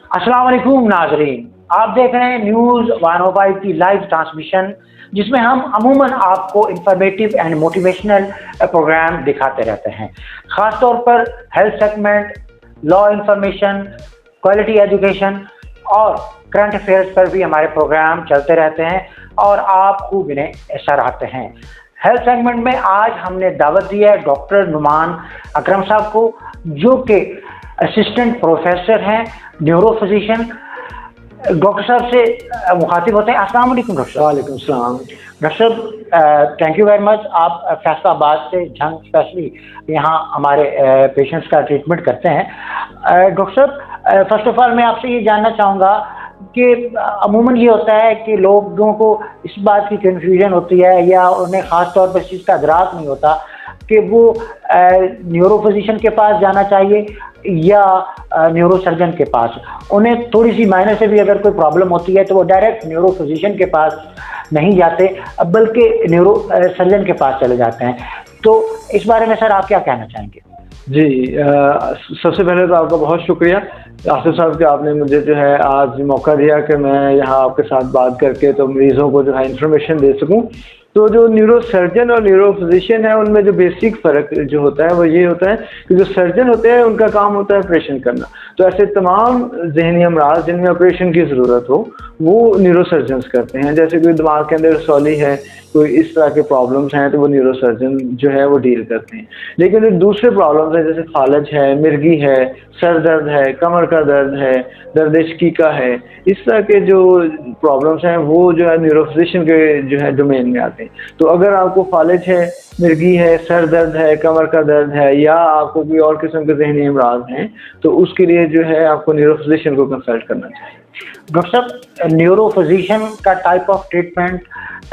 अस्सलाम वालेकुम नाजरीन, आप देख रहे हैं न्यूज़ 105 की लाइव ट्रांसमिशन, जिसमें हम अमूमन आपको इंफॉर्मेटिव एंड मोटिवेशनल प्रोग्राम दिखाते रहते हैं। ख़ास तौर पर health segment, law information, quality education और करंट अफेयर्स पर भी हमारे प्रोग्राम चलते रहते हैं और आप खूब इन्हें सराहते हैं। हेल्थ सेगमेंट में आज हमने दावत दी है डॉक्टर नुमान अकरम साहब को, जो कि असिस्टेंट प्रोफेसर हैं, न्यूरो फिजिशियन। डॉक्टर साहब से मुखातिब होते हैं। अस्सलाम वालेकुम डॉक्टर साहब। वालेकुम सलाम। डॉक्टर साहब, थैंक यू वेरी मच। आप फैसलाबाद से झंग स्पेशली यहाँ हमारे पेशेंट्स का ट्रीटमेंट करते हैं। डॉक्टर साहब, फर्स्ट ऑफ ऑल मैं आपसे ये जानना चाहूँगा कि अमूमन ये होता है कि लोगों को इस बात की कन्फ्यूजन होती है या उन्हें ख़ास तौर पर इस चीज़ का इदराक नहीं होता कि वो न्यूरो फिजिशियन के पास जाना चाहिए या न्यूरो सर्जन के पास। उन्हें थोड़ी सी माइनर से भी अगर कोई प्रॉब्लम होती है तो वो डायरेक्ट न्यूरो फिजिशियन के पास नहीं जाते, बल्कि न्यूरो सर्जन के पास चले जाते हैं। तो इस बारे में सर आप क्या कहना चाहेंगे? जी, सबसे पहले तो आपका बहुत शुक्रिया आसिफ साहब कि आपने मुझे जो है आज मौका दिया कि मैं यहाँ आपके साथ बात करके तो मरीज़ों को जो है इंफॉर्मेशन दे सकूँ। तो जो न्यूरो सर्जन और न्यूरो फिजिशियन है उनमें जो बेसिक फ़र्क जो होता है वो ये होता है कि जो सर्जन होते हैं उनका काम होता है ऑपरेशन करना। तो ऐसे तमाम ज़हनी अमराज जिनमें ऑपरेशन की ज़रूरत हो वो न्यूरो सर्जन्स करते हैं। जैसे कोई दिमाग के अंदर रसौली है, कोई इस तरह के प्रॉब्लम्स हैं तो वो न्यूरो सर्जन जो है वो डील करते हैं। लेकिन जो दूसरे प्रॉब्लम्स हैं जैसे फालज है, मिर्गी है, सर दर्द है, कमर का दर्द है, दर्द शकीका है, इस तरह के जो प्रॉब्लम्स हैं वो जो है न्यूरो फिजिशियन के जो है डोमेन में आते हैं। तो अगर आपको फालज है, मिर्गी है, सर दर्द है, कमर का दर्द है या आपको कोई और किस्म के ज़हनी अमराज हैं तो उसके लिए जो है आपको न्यूरो फिजिशियन को कंसल्ट करना चाहिए। डॉक्टर साहब, न्यूरो फिजिशियन का type of treatment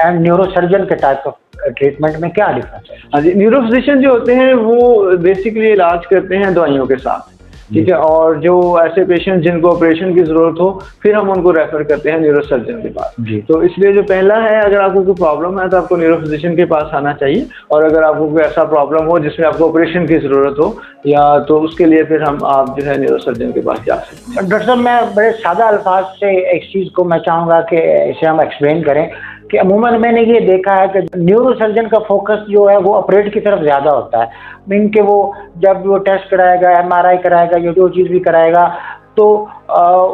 and neuro surgeon के टाइप ऑफ ट्रीटमेंट में क्या डिफरेंस है? हाँ जी, न्यूरो फिजिशियन जो होते हैं वो बेसिकली इलाज करते हैं दवाइयों के साथ, ठीक है। और जो ऐसे पेशेंट जिनको ऑपरेशन की ज़रूरत हो फिर हम उनको रेफ़र करते हैं न्यूरो सर्जन के पास। तो इसलिए जो पहला है, अगर आपको कोई प्रॉब्लम है तो आपको न्यूरो फिजिशियन के पास आना चाहिए, और अगर आपको कोई ऐसा प्रॉब्लम हो जिसमें आपको ऑपरेशन की ज़रूरत हो या तो उसके लिए फिर आप जो है न्यूरो सर्जन के पास जा सकते हैं। डॉक्टर साहब, मैं बड़े सादा अल्फाज से इस चीज़ को मैं चाहूँगा कि इसे हम एक्सप्लेन करें कि अमूमन मैंने ये देखा है कि न्यूरो सर्जन का फोकस जो है वो ऑपरेट की तरफ ज़्यादा होता है। मीन कि वो जब वो टेस्ट कराएगा, एमआरआई कराएगा या जो चीज़ भी कराएगा तो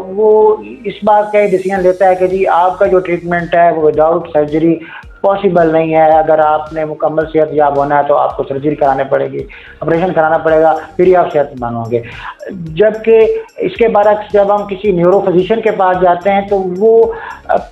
वो इस बात का डिसीजन लेता है कि जी आपका जो ट्रीटमेंट है वो विदाउट सर्जरी पॉसिबल नहीं है। अगर आपने मुकम्मल सेहतयाब होना है तो आपको सर्जरी करानी पड़ेगी, ऑपरेशन कराना पड़ेगा, फिर ही आप सेहतमंद होंगे। जबकि इसके बरक्स जब हम किसी न्यूरो फिजिशियन के पास जाते हैं तो वो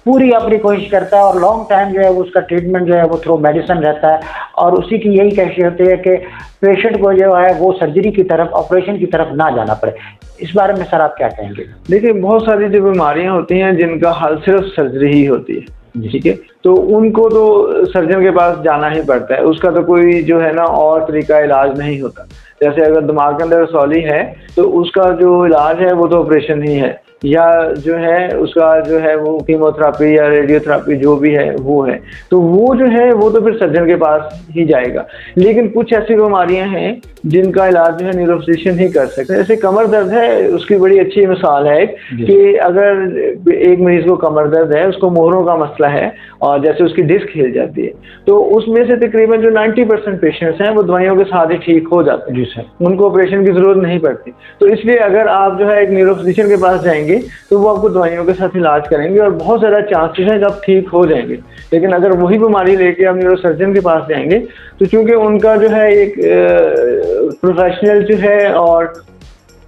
पूरी अपनी कोशिश करता है और लॉन्ग टाइम जो है वो उसका ट्रीटमेंट जो है वो थ्रू मेडिसिन रहता है, और उसी की यही कैफियत होती है कि पेशेंट को जो है वो सर्जरी की तरफ, ऑपरेशन की तरफ ना जाना पड़े। इस बारे में सर आप क्या कहेंगे? देखिए, बहुत सारी जो बीमारियां होती हैं जिनका हल सिर्फ सर्जरी ही होती है, ठीक है। तो उनको तो सर्जन के पास जाना ही पड़ता है, उसका तो कोई जो है ना और तरीका इलाज नहीं होता। जैसे अगर दिमाग के अंदर रसौली है तो उसका जो इलाज है वो तो ऑपरेशन ही है, या जो है उसका जो है वो कीमोथेरापी या रेडियोथेरापी जो भी है वो है, तो वो जो है वो तो फिर सर्जन के पास ही जाएगा। लेकिन कुछ ऐसी बीमारियां हैं जिनका इलाज जो है न्यूरो फिजिशियन ही कर सकते हैं। जैसे कमर दर्द है, उसकी बड़ी अच्छी मिसाल है कि अगर एक मरीज को कमर दर्द है, उसको मोहरों का मसला है और जैसे उसकी डिस्क हिल जाती है, तो उसमें से तकरीबन जो 90% पेशेंट्स हैं वो दवाइयों के साथ ही ठीक हो जाते हैं, उनको ऑपरेशन की जरूरत नहीं पड़ती। तो इसलिए अगर आप जो है एक न्यूरो फिजिशियन के पास जाएंगे तो वो आपको दवाइयों के साथ इलाज करेंगे और बहुत ज़्यादा चांसेस हैं कि आप ठीक हो जाएंगे। लेकिन अगर वही बीमारी लेके आप न्यूरो सर्जन के पास जाएंगे तो चूंकि उनका जो है एक प्रोफेशनल जो है और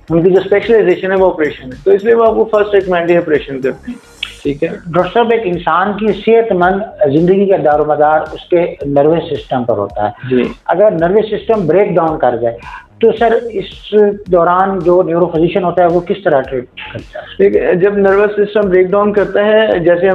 उनकी जो स्पेशलाइजेशन है वो ऑपरेशन है, तो इसलिए वो आपको फर्स्ट रिकमेंड ही ऑपरेशन करते हैं, ठीक है। डॉक्टर साहब, एक इंसान की सेहतमंद जिंदगी का दारोमदार उसके नर्वस सिस्टम पर होता है जी। अगर नर्वस सिस्टम ब्रेक डाउन कर जाए तो सर इस दौरान जो न्यूरो फिजिशियन होता है वो किस तरह ट्रीट करता है? देखिए, जब नर्वस सिस्टम ब्रेक डाउन करता है, जैसे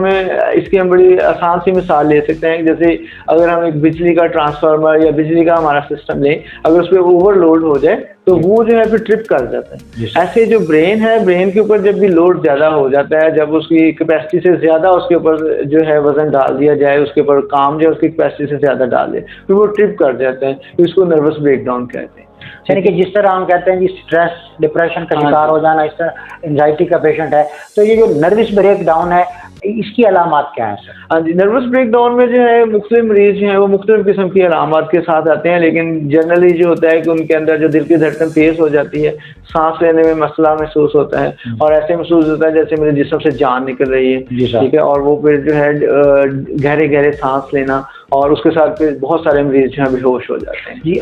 इसकी हम बड़ी आसान सी मिसाल ले सकते हैं। जैसे अगर हम एक बिजली का ट्रांसफार्मर या बिजली का हमारा सिस्टम लें, अगर उस पर ओवरलोड हो जाए तो वो जो है फिर ट्रिप कर जाता है। ऐसे जो ब्रेन है, ब्रेन के ऊपर जब भी लोड ज़्यादा हो जाता है, जब उसकी कैपेसिटी से ज़्यादा उसके ऊपर जो है वजन डाल दिया जाए, उसके ऊपर काम जो है उसकी कैपेसिटी से ज़्यादा डाल दे, फिर वो ट्रिप कर जाते हैं, तो इसको नर्वस ब्रेक डाउन कहते हैं। यानी कि जिस तरह हम कहते हैं कि स्ट्रेस डिप्रेशन का शिकार हो जाना, इस तरह एंजाइटी का पेशेंट है, तो ये जो नर्वस ब्रेक डाउन है इसकी अलामत क्या है सर? हाँ जी, नर्वस ब्रेक डाउन में जो है मुख्तलिफ मरीज जो है वो मुख्तलिफ किस्म की अलामत के साथ आते हैं, लेकिन जनरली जो होता है कि उनके अंदर जो दिल की धड़कन तेज हो जाती है, सांस लेने में मसला महसूस होता है और ऐसे महसूस होता है जैसे मेरे जिस्म से जान निकल रही है, ठीक है। और वो फिर जो है गहरे गहरे सांस लेना, और उसके साथ फिर बहुत सारे मरीज जो है बेहोश हो जाते हैं। जी,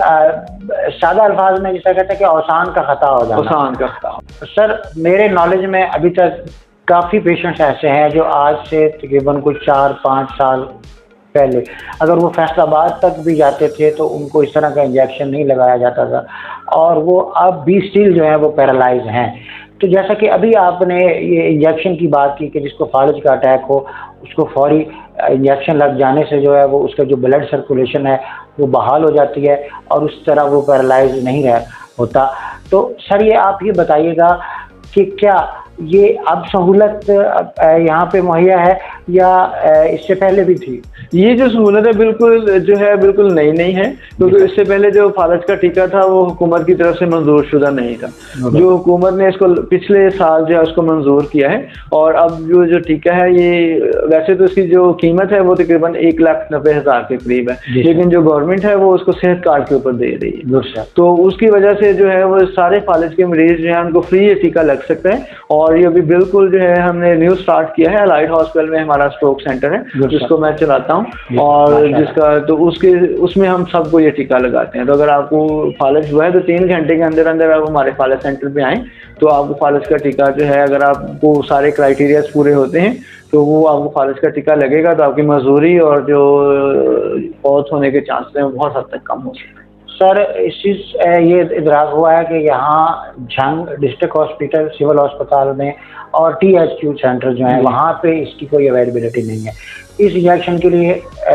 सादा अल्फाज में जिसे कहते हैं कि औसान का खता हो जाना। औसान का खता। सर मेरे नॉलेज में अभी तक काफ़ी पेशेंट्स ऐसे हैं जो आज से तकरीबन कुछ 4-5 साल पहले अगर वो फैसलाबाद तक भी जाते थे तो उनको इस तरह का इंजेक्शन नहीं लगाया जाता था, और वो अब भी स्टिल जो है वो पैरालाइज हैं। तो जैसा कि अभी आपने ये इंजेक्शन की बात की कि जिसको फालज का अटैक हो उसको फौरी इंजेक्शन लग जाने से जो है वो उसका जो ब्लड सर्कुलेशन है वो बहाल हो जाती है और उस तरह वो पैरालाइज नहीं होता। तो सर ये आप ये बताइएगा कि क्या ये अब सहूलत यहाँ पे मुहैया है या इससे पहले भी थी? ये जो सहूलत है बिल्कुल जो है बिल्कुल नई नहीं है, क्योंकि इससे पहले जो फालज का टीका था वो हुकूमत की तरफ से मंजूर शुदा नहीं था। जो हुकूमत ने इसको पिछले साल जो है उसको मंजूर किया है, और अब जो टीका है ये वैसे तो इसकी जो कीमत है वो तकरीबन 1,90,000 के करीब है, लेकिन जो गवर्नमेंट है वो उसको सेहत कार्ड के ऊपर दे रही है। तो उसकी वजह से जो है वो सारे फालज के मरीज जो है उनको फ्री ये टीका लग सकता है। और ये अभी बिल्कुल जो है हमने न्यू स्टार्ट किया है, अलाइड हॉस्पिटल में हमारा स्ट्रोक सेंटर है जिसको मैं चलाता हूँ, और जिसका तो उसमें हम सबको ये टीका लगाते हैं। तो अगर आपको फालज हुआ है तो 3 घंटे के अंदर अंदर आप हमारे फालज सेंटर पे आएँ तो आपको फालज का टीका जो है, अगर आपको सारे क्राइटेरियाज पूरे होते हैं तो वो आपको फालज का टीका लगेगा, तो आपकी मजदूरी और जो मौत होने के चांसेस हैं बहुत हद तक कम हो सकते हैं। सर इस चीज़ ये इदराक हुआ है कि यहाँ झंग डिस्ट्रिक्ट हॉस्पिटल सिविल अस्पताल में और THQ सेंटर जो है वहाँ पे इसकी कोई अवेलेबिलिटी नहीं है। इस इंजेक्शन के लिए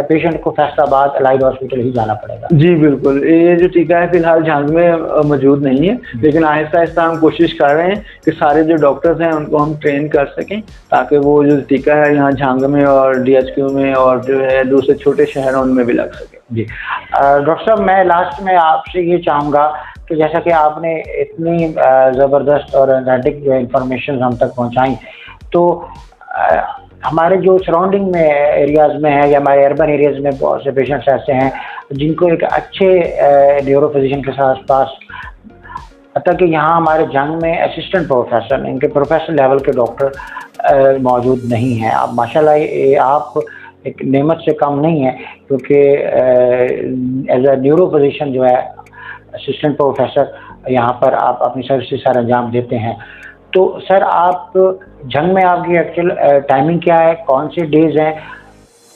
पेशेंट को फैसलाबाद अलाइड हॉस्पिटल ही जाना पड़ेगा। जी बिल्कुल, ये जो टीका है फिलहाल झंग में मौजूद नहीं है, लेकिन आहिस्ता आहिस्ता हम कोशिश कर रहे हैं कि सारे जो डॉक्टर्स हैं उनको हम ट्रेन कर सकें, ताकि वो जो टीका है यहाँ झंग में और DHQ में और जो है दूसरे छोटे शहरों उनमें भी लग सके। जी डॉक्टर साहब, मैं लास्ट में आपसे ये चाहूँगा कि जैसा कि आपने इतनी ज़बरदस्त और एनर्जेटिक जो इन्फॉर्मेशन हम तक पहुँचाई, तो हमारे जो सराउंडिंग में एरियाज़ में है या हमारे अर्बन एरियाज़ में बहुत से पेशेंट्स ऐसे हैं जिनको एक अच्छे न्यूरो फिजिशियन के साथ पास, अतः कि यहाँ हमारे जंग में असिस्टेंट प्रोफेसर, इनके प्रोफेसर लेवल के डॉक्टर मौजूद नहीं हैं। आप माशाल्लाह आप एक नेमत से कम नहीं है, क्योंकि एज अ न्यूरो फिजिशियन जो है असिस्टेंट प्रोफेसर यहाँ पर आप अपनी सर्विस सर अंजाम देते हैं। तो सर आप जंग में आपकी एक्चुअल टाइमिंग क्या है, कौन से डेज हैं,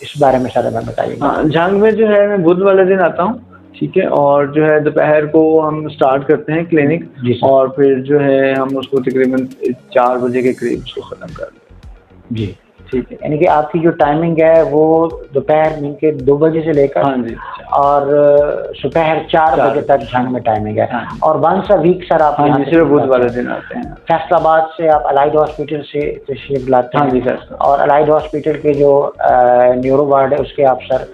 इस बारे में सर हमें बताइए। हाँ, जंग में जो है मैं बुध वाले दिन आता हूँ, ठीक है, और जो है दोपहर को हम स्टार्ट करते हैं क्लिनिक, और फिर जो है हम उसको तकरीबन 4 बजे के करीब उसको ख़त्म कर दें। जी ठीक है, यानी कि आपकी जो टाइमिंग है वो दोपहर के 2 बजे से लेकर, हाँ जी, और दोपहर 4 बजे तक जंग में टाइमिंग है। हाँ, और वंस अ वीक सर आप यहाँ सिर्फ बुध वाले दिन आते हैं। फैसलाबाद से आप अलाइड हॉस्पिटल से तशरीफ लाते हैं? हाँ जी सर। और अलाइड हॉस्पिटल के जो न्यूरो वार्ड है उसके आप सर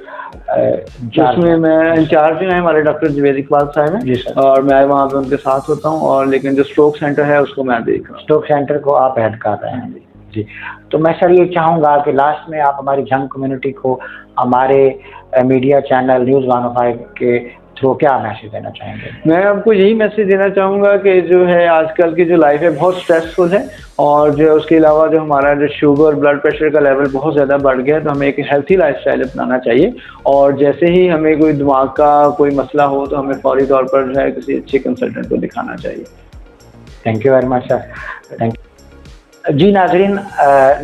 उसमें मैं इंचार्ज हैं, हमारे डॉक्टर जवेद इकबाल साहब हैं। जी सर। और मैं वहाँ पे उनके साथ होता हूँ, और लेकिन जो स्ट्रोक सेंटर है उसको मैं देख रहा हूँ। स्ट्रोक सेंटर को आप हेड कर रहे हैं? जी। तो मैं सर ये चाहूँगा कि लास्ट में आप हमारी जंग कम्युनिटी को हमारे मीडिया चैनल न्यूज़ 105 के थ्रू क्या मैसेज देना चाहेंगे? मैं आपको यही मैसेज देना चाहूँगा कि जो है आजकल की जो लाइफ है बहुत स्ट्रेसफुल है, और जो है उसके अलावा जो हमारा जो शुगर ब्लड प्रेशर का लेवल बहुत ज़्यादा बढ़ गया है, तो हमें एक हेल्थी लाइफस्टाइल अपनाना चाहिए। और जैसे ही हमें कोई दिमाग का कोई मसला हो तो हमें फौरी तौर पर जो है किसी अच्छे कंसल्टेंट को दिखाना चाहिए। Thank you very much sir, thank you. जी नाजरीन,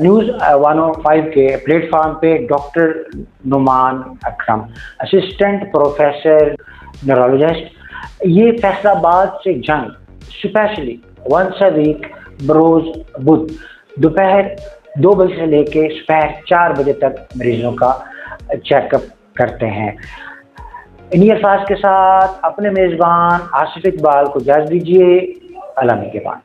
न्यूज़ 105 के प्लेटफॉर्म पे doctor Numan Akram, assistant professor neurologist, ये फैसलाबाद से जंग स्पेशली वंस अ वीक बरोज़ बुध दोपहर 2 बजे से लेके दोपहर 4 बजे तक मरीजों का चेकअप करते हैं। इन्हीं अल्फाज के साथ अपने मेज़बान आसिफ इकबाल को इजाज़त दीजिए। अल्लाह के बाद।